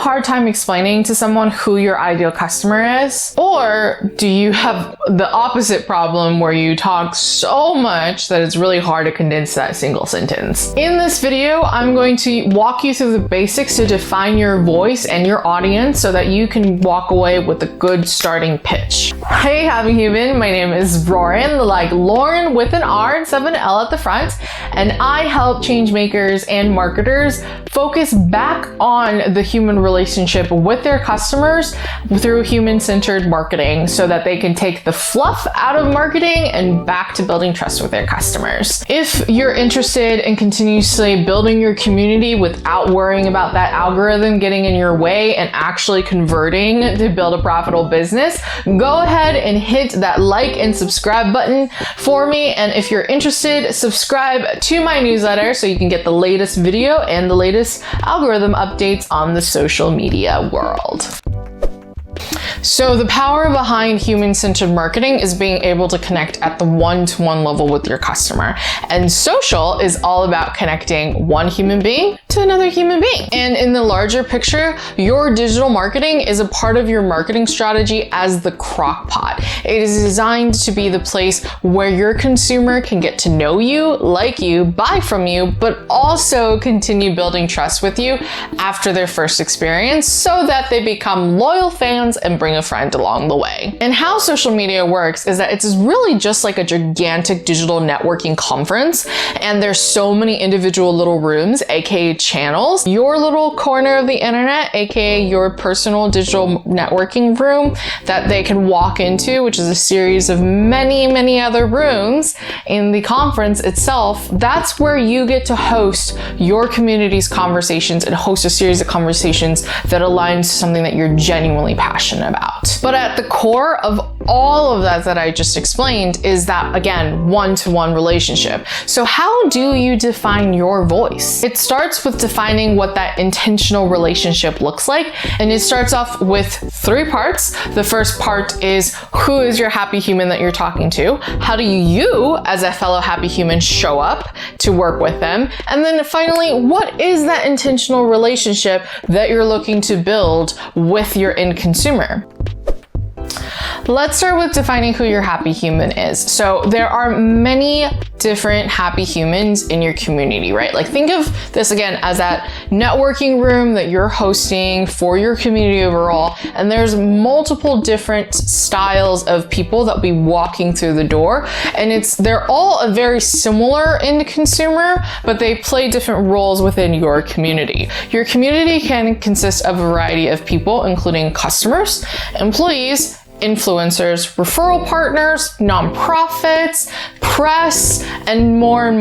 hard time explaining to someone who your ideal customer is? Or do you have the opposite problem where you talk so much that it's really hard to condense that single sentence? In this video, I'm going to walk you through the basics to define your voice and your audience so that you can walk away with a good starting pitch. Hey, Happy Human, my name is Ruoyun, like Lauren with an R and 7L at the front, and I help change makers and marketers focus back on the human relationship with their customers through human-centered marketing so that they can take the fluff out of marketing and back to building trust with their customers. If you're interested in continuously building your community without worrying about that algorithm getting in your way and actually converting to build a profitable business, go ahead and hit that like and subscribe button for me. And if you're interested, subscribe to my newsletter so you can get the latest video and the latest algorithm updates on the social media world. So the power behind human-centered marketing is being able to connect at the one-to-one level with your customer. And social is all about connecting one human being to another human being. And in the larger picture, your digital marketing is a part of your marketing strategy as the crock pot. It is designed to be the place where your consumer can get to know you, like you, buy from you, but also continue building trust with you after their first experience so that they become loyal fans and bring a friend along the way. And how social media works is that it's really just like a gigantic digital networking conference, and there's so many individual little rooms, aka channels, your little corner of the internet, aka your personal digital networking room that they can walk into, which is a series of many other rooms in the conference itself. That's where you get to host your community's conversations and host a series of conversations that aligns to something that you're genuinely passionate about. But at the core of all of that I just explained is that, again, one-to-one relationship. So how do you define your voice? It starts with defining what that intentional relationship looks like. And it starts off with 3 parts. The first part is, who is your happy human that you're talking to? How do you, as a fellow happy human, show up to work with them? And then finally, what is that intentional relationship that you're looking to build with your end consumer? Let's start with defining who your happy human is. So there are many different happy humans in your community, right? Like, think of this again as that networking room that you're hosting for your community overall. And there's multiple different styles of people that will be walking through the door. And they're all a very similar end consumer, but they play different roles within your community. Your community can consist of a variety of people, including customers, employees, influencers, referral partners, nonprofits, press, and more,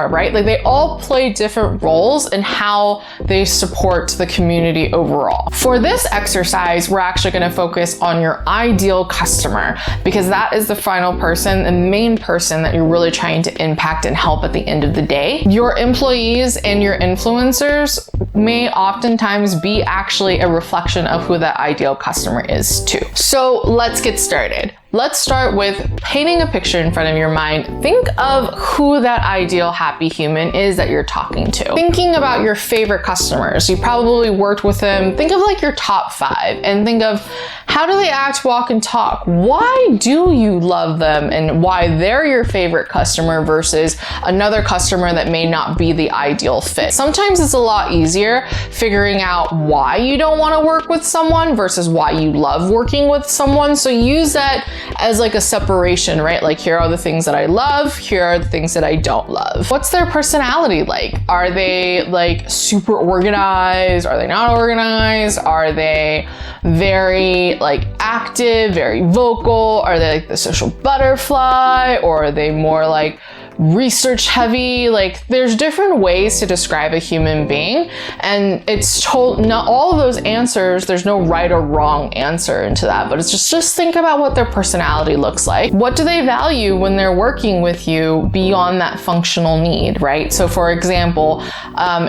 right? Like, they all play different roles in how they support the community overall. For this exercise, we're actually going to focus on your ideal customer, because that is the final person, the main person that you're really trying to impact and help at the end of the day. Your employees and your influencers may oftentimes be actually a reflection of who that ideal customer is too. So let's get started. Let's start with painting a picture in front of your mind. Think of who that ideal happy human is that you're talking to. Thinking about your favorite customers. You probably worked with them. Think of like your top 5 and think of, how do they act, walk, and talk? Why do you love them and why they're your favorite customer versus another customer that may not be the ideal fit? Sometimes it's a lot easier figuring out why you don't want to work with someone versus why you love working with someone. So use that as like a separation, right? Like, here are the things that I love, here are the things that I don't love. What's their personality like? Are they like super organized? Are they not organized? Are they very like active, very vocal? Are they like the social butterfly? Or are they more like research heavy? Like, there's different ways to describe a human being, and it's not all of those answers, there's no right or wrong answer into that, but it's just think about what their personality looks like. What do they value when they're working with you beyond that functional need, right? So for example,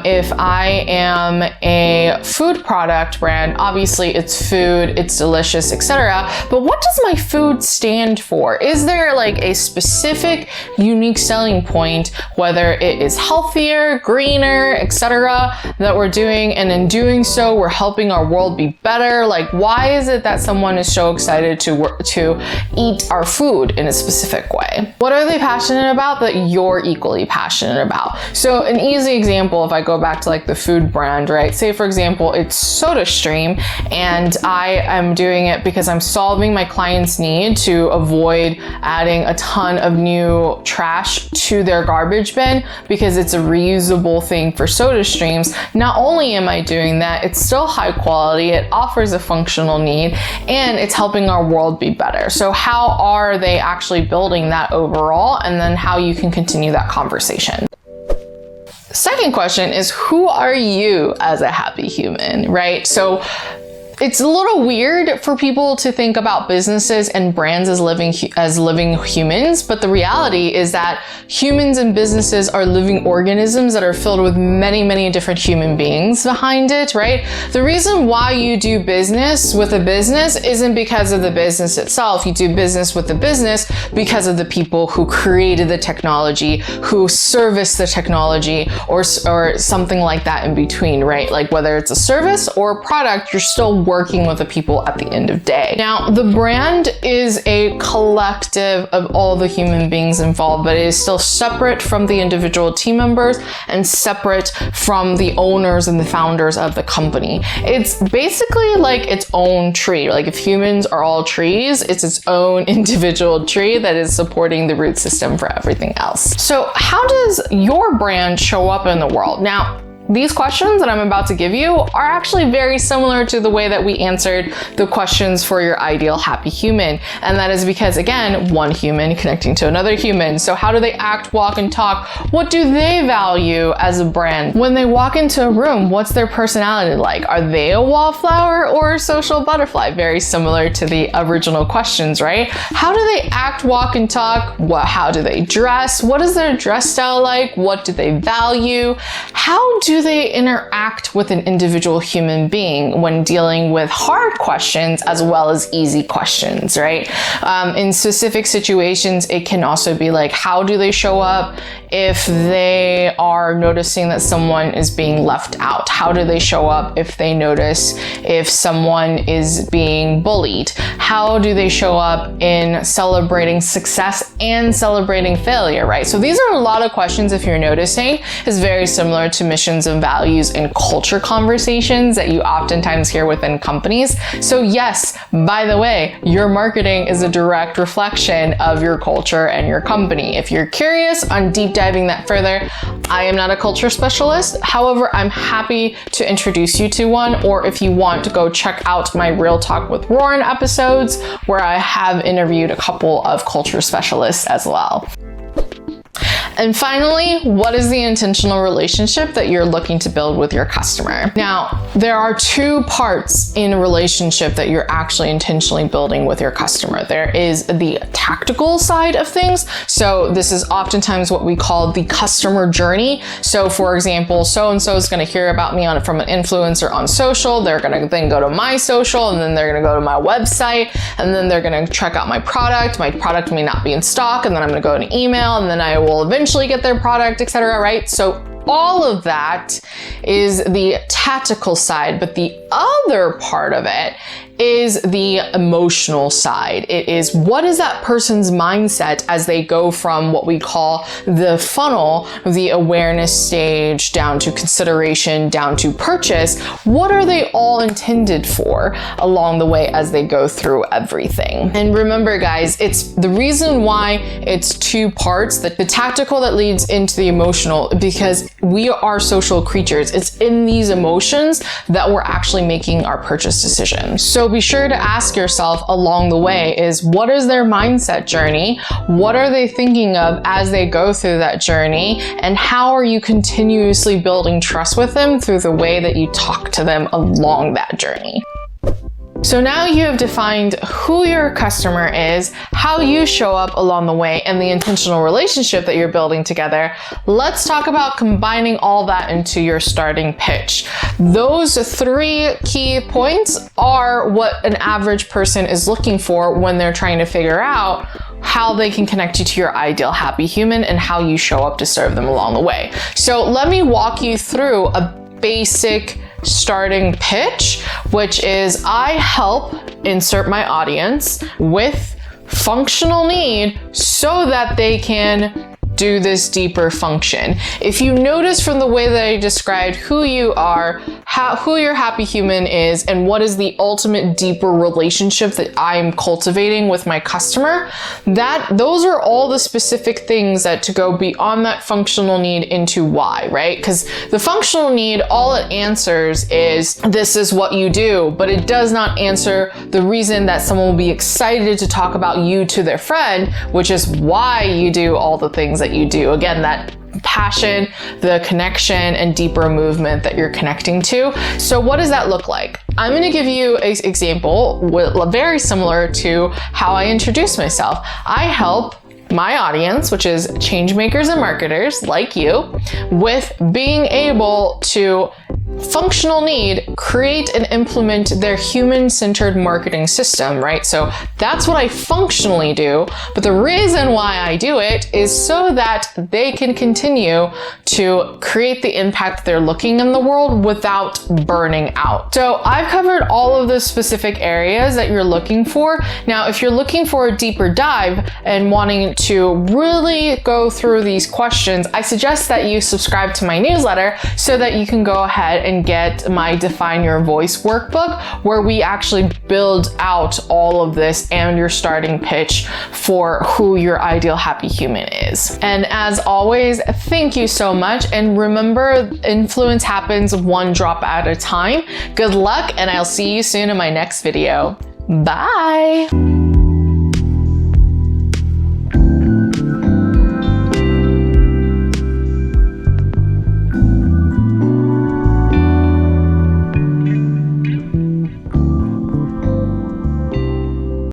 if I am a food product brand, obviously it's food, it's delicious, etc. But what does my food stand for? Is there like a specific unique selling selling point, whether it is healthier, greener, etc., that we're doing, and in doing so, we're helping our world be better. Like, why is it that someone is so excited to eat our food in a specific way? What are they passionate about that you're equally passionate about? So an easy example, if I go back to like the food brand, right? Say for example, it's SodaStream, and I am doing it because I'm solving my client's need to avoid adding a ton of new trash to their garbage bin because it's a reusable thing for SodaStreams. Not only am I doing that, it's still high quality, it offers a functional need, and it's helping our world be better. So how are they actually building that overall, and then how you can continue that conversation. Second question is, who are you as a happy human, right? So it's a little weird for people to think about businesses and brands as living humans, but the reality is that humans and businesses are living organisms that are filled with many, many different human beings behind it, right? The reason why you do business with a business isn't because of the business itself. You do business with the business because of the people who created the technology, who service the technology, or something like that in between, right? Like whether it's a service or a product, you're still working with the people at the end of the day. Now, the brand is a collective of all the human beings involved, but it is still separate from the individual team members and separate from the owners and the founders of the company. It's basically like its own tree. Like if humans are all trees, it's its own individual tree that is supporting the root system for everything else. So how does your brand show up in the world? Now, these questions that I'm about to give you are actually very similar to the way that we answered the questions for your ideal happy human. And that is because, again, one human connecting to another human. So how do they act, walk, and talk? What do they value as a brand? When they walk into a room, what's their personality like? Are they a wallflower or a social butterfly? Very similar to the original questions, right? How do they act, walk, and talk? How do they dress? What is their dress style like? What do they value? How do they interact with an individual human being when dealing with hard questions as well as easy questions, right? In specific situations, it can also be like, how do they show up if they are noticing that someone is being left out? How do they show up if they notice if someone is being bullied? How do they show up in celebrating success and celebrating failure, right? So these are a lot of questions, if you're noticing, is very similar to missions and values and culture conversations that you oftentimes hear within companies. So yes, by the way, your marketing is a direct reflection of your culture and your company. If you're curious on deep diving that further, I am not a culture specialist. However, I'm happy to introduce you to one, or if you want to go check out my Real Talk with Ruoyun episodes where I have interviewed a couple of culture specialists as well. And finally, what is the intentional relationship that you're looking to build with your customer? Now, there are two parts in a relationship that you're actually intentionally building with your customer. There is the tactical side of things. So this is oftentimes what we call the customer journey. So for example, so-and-so is going to hear about me from an influencer on social. They're going to then go to my social, and then they're going to go to my website, and then they're going to check out my product. My product may not be in stock, and then I'm going to go to an email, and then I will eventually get their product, etc., right? So all of that is the tactical side, but the other part of it is the emotional side. It is, what is that person's mindset as they go from what we call the funnel, the awareness stage, down to consideration, down to purchase? What are they all intended for along the way as they go through everything? And remember, guys, it's the reason why it's two parts, the tactical that leads into the emotional, because we are social creatures. It's in these emotions that we're actually making our purchase decisions. So be sure to ask yourself along the way is, what is their mindset journey? What are they thinking of as they go through that journey? And how are you continuously building trust with them through the way that you talk to them along that journey? So now you have defined who your customer is, how you show up along the way, and the intentional relationship that you're building together. Let's talk about combining all that into your starting pitch. Those three key points are what an average person is looking for when they're trying to figure out how they can connect you to your ideal happy human and how you show up to serve them along the way. So let me walk you through a basic starting pitch, which is I help insert my audience with functional need so that they can do this deeper function. If you notice from the way that I described who you are, who your happy human is, and what is the ultimate deeper relationship that I'm cultivating with my customer, those are all the specific things that to go beyond that functional need into why, right? Because the functional need, all it answers is this is what you do, but it does not answer the reason that someone will be excited to talk about you to their friend, which is why you do all the things that you do. Again, that passion, the connection, and deeper movement that you're connecting to. So what does that look like? I'm going to give you an example very similar to how I introduce myself. I help my audience, which is change makers and marketers like you, with being able to functional need, create and implement their human-centered marketing system, right? So that's what I functionally do. But the reason why I do it is so that they can continue to create the impact they're looking in the world without burning out. So I've covered all of the specific areas that you're looking for. Now, if you're looking for a deeper dive and wanting to really go through these questions, I suggest that you subscribe to my newsletter so that you can go ahead and get my Define Your Voice workbook, where we actually build out all of this and your starting pitch for who your ideal happy human is. And as always, thank you so much. And remember, influence happens one drop at a time. Good luck, and I'll see you soon in my next video. Bye.